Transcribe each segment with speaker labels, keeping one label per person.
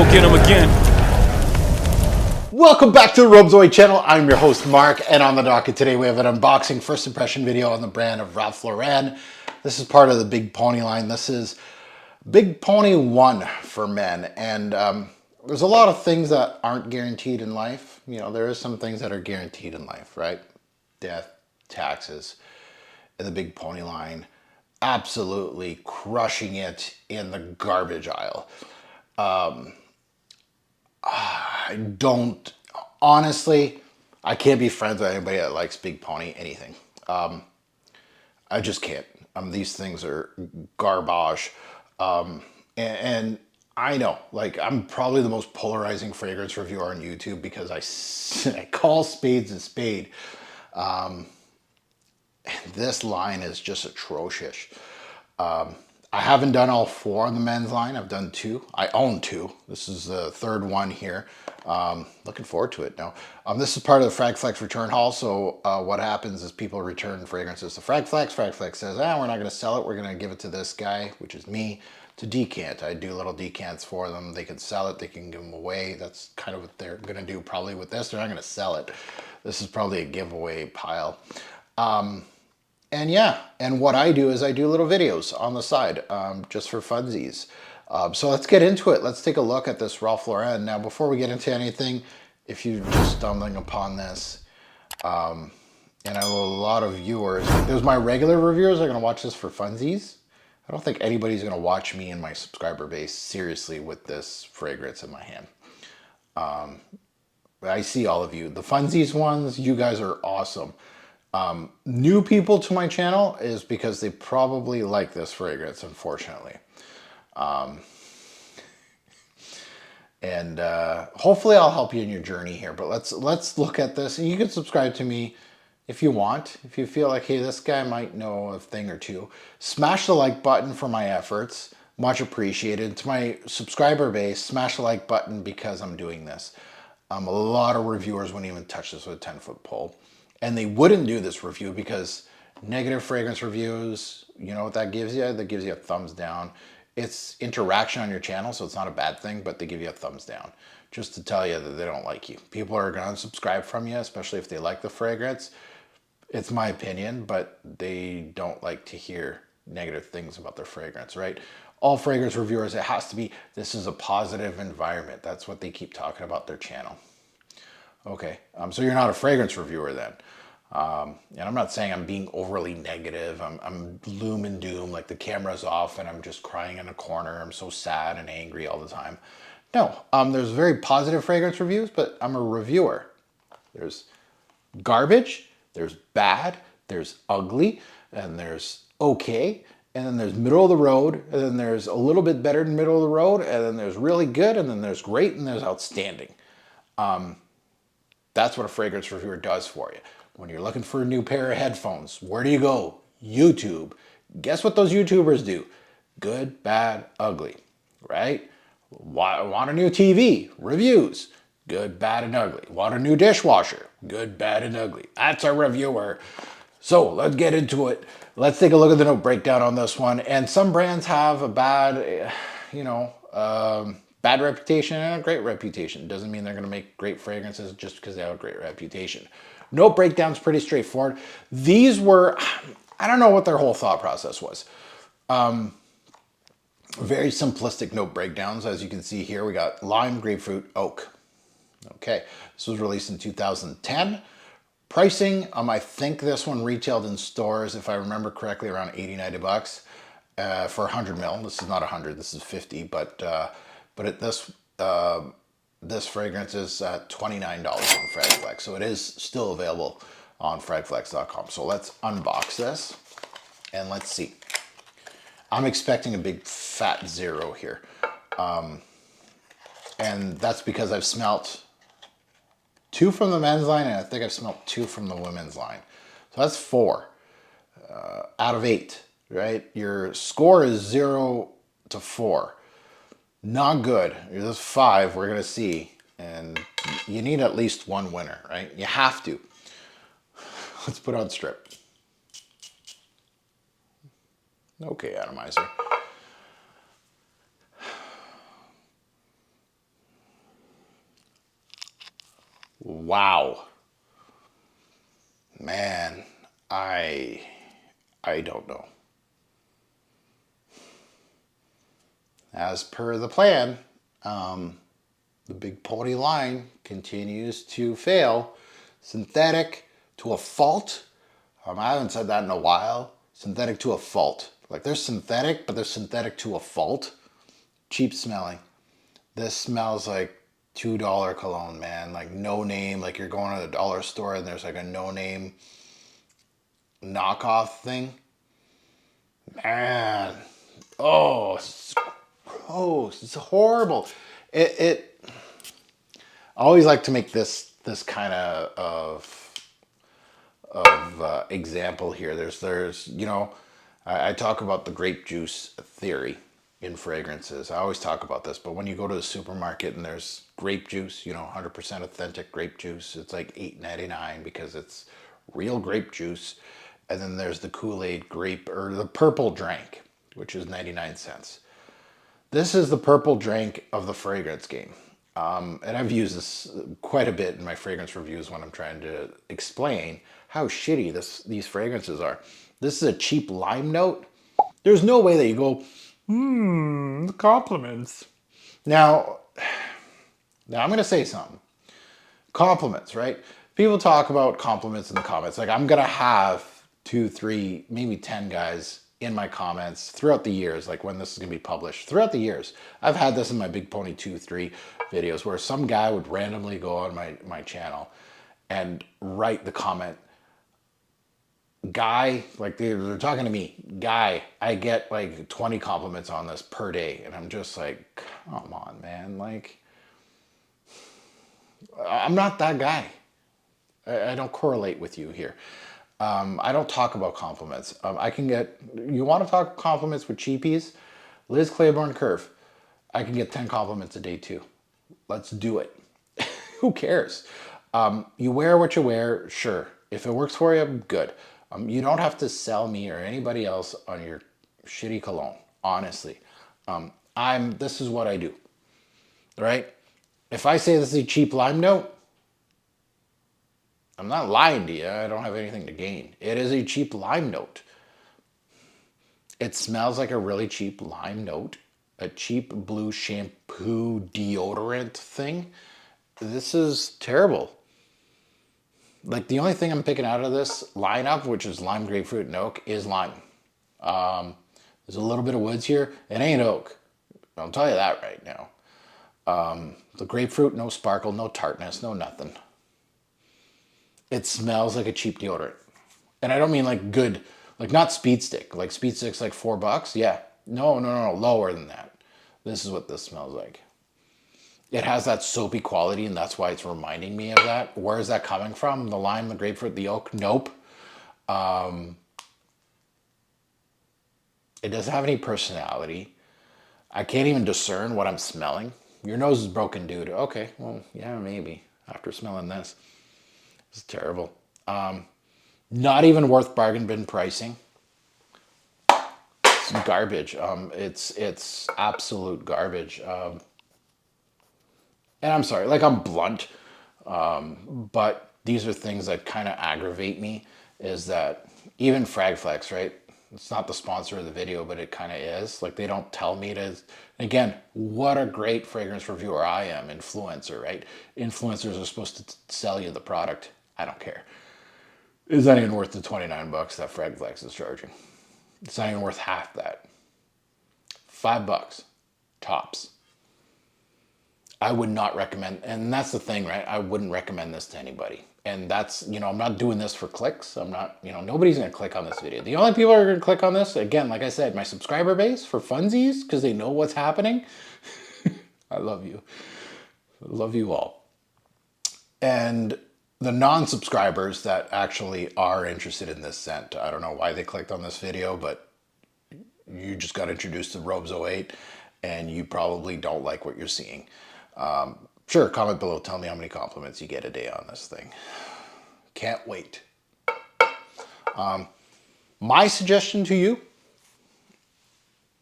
Speaker 1: go get him again.
Speaker 2: Welcome back to the Robzoid channel. I'm your host Mark, and on the docket today we have an unboxing first impression video on the brand of Ralph Lauren. This is part of the Big Pony line. This is Big Pony 1 for men, and there's a lot of things that aren't guaranteed in life. You know, there is some things that are guaranteed in life, right? Death, taxes, and the Big Pony line absolutely crushing it in the garbage aisle. I don't, honestly, I can't be friends with anybody that likes Big Pony anything. I just can't. These things are garbage. And I know, like, I'm probably the most polarizing fragrance reviewer on YouTube because I call spades a spade. This line is just atrocious. I haven't done all 4 on the men's line. I've done 2. I own 2. This is the 3rd one here. Looking forward to it now. This is part of the Fragflex return haul. So what happens is people return fragrances to Fragflex. Fragflex says, we're not going to sell it. We're going to give it to this guy, which is me, to decant. I do little decants for them. They can sell it. They can give them away. That's kind of what they're going to do probably with this. They're not going to sell it. This is probably a giveaway pile. And yeah, and what I do is I do little videos on the side, just for funsies. So let's get into it. Let's take a look at this Ralph Lauren. Now, before we get into anything, if you're just stumbling upon this, and I have a lot of viewers, like there's my regular reviewers are going to watch this for funsies. I don't think anybody's going to watch me and my subscriber base seriously with this fragrance in my hand. I see all of you. The funsies ones, you guys are awesome. New people to my channel is because they probably like this fragrance, unfortunately. Hopefully I'll help you in your journey here, but let's look at this, and you can subscribe to me if you want. If you feel like, hey, this guy might know a thing or two, smash the like button for my efforts. Much appreciated. To my subscriber base, smash the like button because I'm doing this. A lot of reviewers wouldn't even touch this with a 10-foot pole. And they wouldn't do this review because negative fragrance reviews, you know what that gives you? That gives you a thumbs down. It's interaction on your channel, so it's not a bad thing, but they give you a thumbs down just to tell you that they don't like you. People are going to unsubscribe from you, especially if they like the fragrance. It's my opinion, but they don't like to hear negative things about their fragrance, right? All fragrance reviewers, it has to be, this is a positive environment. That's what they keep talking about their channel. Okay, so you're not a fragrance reviewer then. And I'm not saying I'm being overly negative. I'm gloom and doom, like the camera's off and I'm just crying in a corner. I'm so sad and angry all the time. No, there's very positive fragrance reviews, but I'm a reviewer. There's garbage, there's bad, there's ugly, and there's okay, and then there's middle of the road, and then there's a little bit better than middle of the road, and then there's really good, and then there's great, and there's outstanding. That's what a fragrance reviewer does for you. When you're looking for a new pair of headphones, where do you go? YouTube. Guess what those YouTubers do? Good, bad, ugly, right? Want a new TV? Reviews. Good, bad, and ugly. Want a new dishwasher? Good, bad, and ugly. That's a reviewer. So let's get into it. Let's take a look at the note breakdown on this one. And some brands have a bad, bad reputation and a great reputation. Doesn't mean they're going to make great fragrances just because they have a great reputation. Note breakdown's pretty straightforward. These were, I don't know what their whole thought process was. Very simplistic note breakdowns. As you can see here, we got lime, grapefruit, oak. Okay, this was released in 2010. Pricing, I think this one retailed in stores, if I remember correctly, around 80, 90 bucks for 100 mil. This is not 100, this is 50, but this fragrance is $29 on Fragflex, so it is still available on fragflex.com. So let's unbox this and let's see. I'm expecting a big fat 0 here, and that's because I've smelt 2 from the men's line, and I think I've smelt 2 from the women's line. So that's 4 out of 8, right? Your score is 0 to 4. Not good. There's 5 we're going to see. And you need at least one winner, right? You have to. Let's put on strip. Okay, atomizer. Wow. Man, I don't know. As per the plan, the big pony line continues to fail. Synthetic to a fault. I haven't said that in a while. Synthetic to a fault. Like there's synthetic, but there's synthetic to a fault. Cheap smelling. This smells like $2 cologne, man. Like no name. Like you're going to the dollar store and there's like a no name knockoff thing. Man. Oh, it's gross. It's horrible. It I always like to make this kind of example here. There's I talk about the grape juice theory in fragrances. I always talk about this, but when you go to the supermarket and there's grape juice, 100% authentic grape juice, it's like $8.99 because it's real grape juice. And then there's the Kool-Aid grape or the purple drink, which is 99 cents. This is the purple drink of the fragrance game. And I've used this quite a bit in my fragrance reviews when I'm trying to explain how shitty these fragrances are. This is a cheap lime note. There's no way that you go, compliments. Now I'm going to say something. Compliments, right? People talk about compliments in the comments. Like I'm going to have 2, 3, maybe 10 guys in my comments throughout the years, like when this is going to be published. Throughout the years, I've had this in my Big Pony 2, 3 videos where some guy would randomly go on my channel and write the comment, Guy, like they're talking to me, Guy, I get like 20 compliments on this per day. And I'm just like, come on, man. Like, I'm not that guy. I don't correlate with you here. I don't talk about compliments. You want to talk compliments with cheapies? Liz Claiborne Curve. I can get 10 compliments a day too. Let's do it. Who cares? You wear what you wear, sure. If it works for you, good. You don't have to sell me or anybody else on your shitty cologne, honestly. This is what I do, right? If I say this is a cheap lime note, I'm not lying to you. I don't have anything to gain. It is a cheap lime note. It smells like a really cheap lime note, a cheap blue shampoo deodorant thing. This is terrible. Like the only thing I'm picking out of this lineup, which is lime, grapefruit, and oak, is lime. There's a little bit of woods here. It ain't oak. I'll tell you that right now. The grapefruit, no sparkle, no tartness, no nothing. It smells like a cheap deodorant. And I don't mean like good, like not Speed Stick. Like Speed Stick's like $4. Yeah. No, lower than that. This is what this smells like. It has that soapy quality, and that's why it's reminding me of that. Where is that coming from? The lime, the grapefruit, the oak? Nope. It doesn't have any personality. I can't even discern what I'm smelling. Your nose is broken, dude. Okay, well, yeah, maybe. After smelling this. It's terrible. Not even worth bargain bin pricing. It's garbage. It's absolute garbage. And I'm sorry, like I'm blunt, but these are things that kind of aggravate me, is that even Fragflex, right? It's not the sponsor of the video, but it kind of is. Like they don't tell me to, again, what a great fragrance reviewer I am, influencer, right? Influencers are supposed to sell you the product. I don't care. It's not even worth the $29 that Fragflex is charging. It's not even worth half that. $5, tops. I would not recommend, and that's the thing, right? I wouldn't recommend this to anybody. And that's, I'm not doing this for clicks. I'm not, nobody's going to click on this video. The only people who are going to click on this, again, like I said, my subscriber base for funsies, because they know what's happening. I love you. I love you all. And the non-subscribers that actually are interested in this scent, I don't know why they clicked on this video, but you just got introduced to Robes 08 and you probably don't like what you're seeing. Sure, comment below, tell me how many compliments you get a day on this thing. Can't wait. My suggestion to you,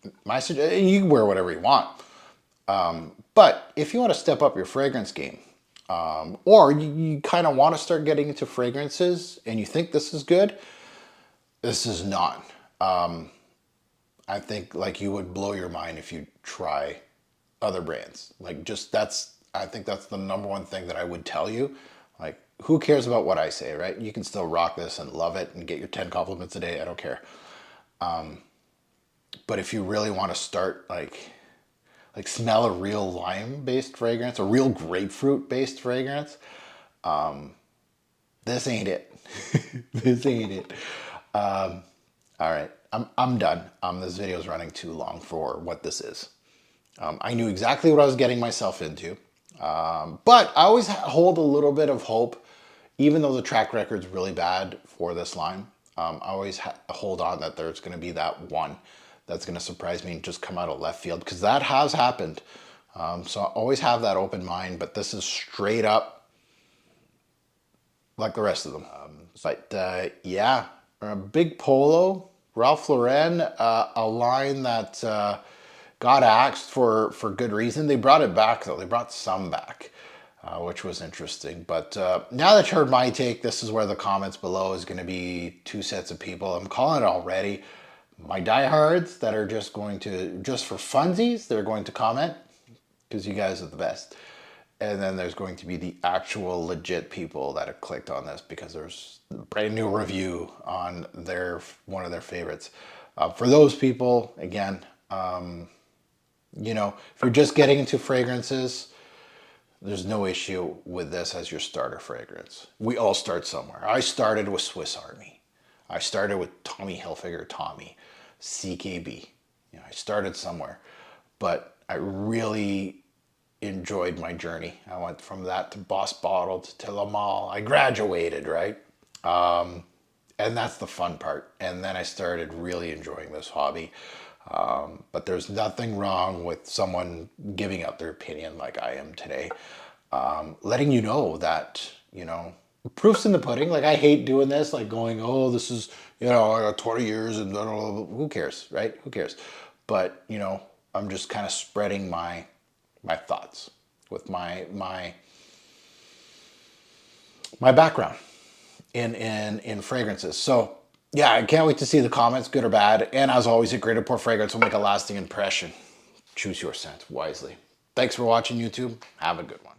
Speaker 2: you can wear whatever you want. But if you want to step up your fragrance game, Or you kind of want to start getting into fragrances and you think this is good, this is not. I think like you would blow your mind if you try other brands. Like just I think that's the number one thing that I would tell you. Like who cares about what I say, right? You can still rock this and love it and get your 10 compliments a day. I don't care. But if you really want to start like smell a real lime based fragrance, a real grapefruit based fragrance, this ain't it. This ain't it. All right, I'm done. This video is running too long for what this is. I knew exactly what I was getting myself into, but I always hold a little bit of hope, even though the track record's really bad for this line. I always hold on that there's going to be that one that's going to surprise me and just come out of left field, because that has happened. So I always have that open mind, but this is straight up like the rest of them. Yeah, a big polo, Ralph Lauren, a line that got axed for good reason. They brought it back though. They brought some back, which was interesting. But now that you heard my take, this is where the comments below is going to be two sets of people. I'm calling it already. My diehards that are just for funsies, they're going to comment because you guys are the best. And then there's going to be the actual legit people that have clicked on this because there's a brand new review on one of their favorites. For those people, again, you know, if you're just getting into fragrances, there's no issue with this as your starter fragrance. We all start somewhere. I started with Swiss Army. I started with Tommy Hilfiger, Tommy, CKB. You know, I started somewhere, but I really enjoyed my journey. I went from that to Boss Bottled to La Mall. I graduated, right? And that's the fun part. And then I started really enjoying this hobby. But there's nothing wrong with someone giving out their opinion like I am today. Letting you know that, you know, proof's in the pudding. Like I hate doing this, like going, oh, this is, you know, I got 20 years and blah, blah, blah. Who cares, right? Who cares? But, you know, I'm just kind of spreading my thoughts with my background in fragrances. So yeah, I can't wait to see the comments, good or bad. And as always, a great or poor fragrance will make a lasting impression. Choose your scent wisely. Thanks for watching, YouTube. Have a good one.